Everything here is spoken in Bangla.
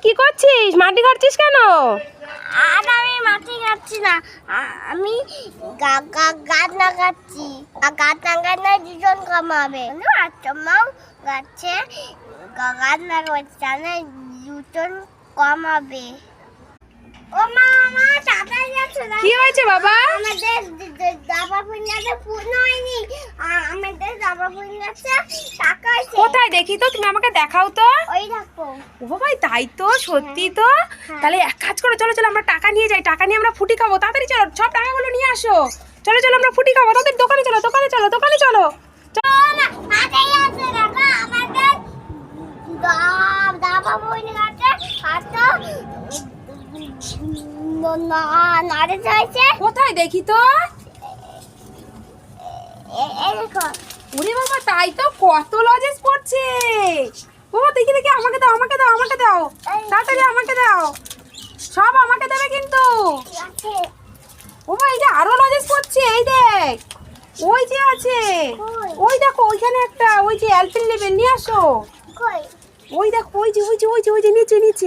কি করছিস? মাটি কাটছিস কেন? আর আমি মাটি কাটছি না, আমি গাছ লাগাচ্ছি। গাছ লাগালে দুজন কমাবে, আর তোমাও গাছে গাছ লাগাচ্ছে তাহলে দুজন কমাবে। ও মা, আমার টাকা যাচ্ছে না। কি হয়েছে বাবা? আমাদের দাবা পুঞ্জাতে পূর্ণ হয়নি, আমাদের দাবা পুঞ্জাতে টাকা আছে। কোথায় দেখি তো, তুমি আমাকে দেখাও তো। ওই দেখো। ও ভাই, তাই তো, সত্যি তো। তাহলে এক কাজ করো, চলো চলো আমরা টাকা নিয়ে যাই, টাকা নিয়ে আমরা ফুটি খাবো। তাড়াতাড়ি চলো, সব টাকাগুলো নিয়ে আসো। চলো চলো আমরা ফুটি খাবো। তাদের দোকানে চলো, দোকানে চলো, দোকানে চলো। মাথায় আছে দেখো, আমাদের দাবা পুঞ্জাতে হাতে নাড়ে যাইছে। কোথায় দেখি তো। এই দেখো। ওরে বাবা, তাই তো, কত লজেস পড়ছে। বাবা দেখি দেখি, আমাকে দাও, আমাকে দাও, আমাকে দাও, তাড়াতাড়ি আমাকে দাও। সব আমাকে দেবে কিন্তু। আছে। ও ভাই, এই যে আরো লজেস পড়ছে, এই দেখ, ওই যে আছে, কই? ওই দেখো ওইখানে একটা, ওই যে অ্যালপেন লেবেল নিয়ে আসো। কই? ওই দেখো, ওই যে নিচে নিচে।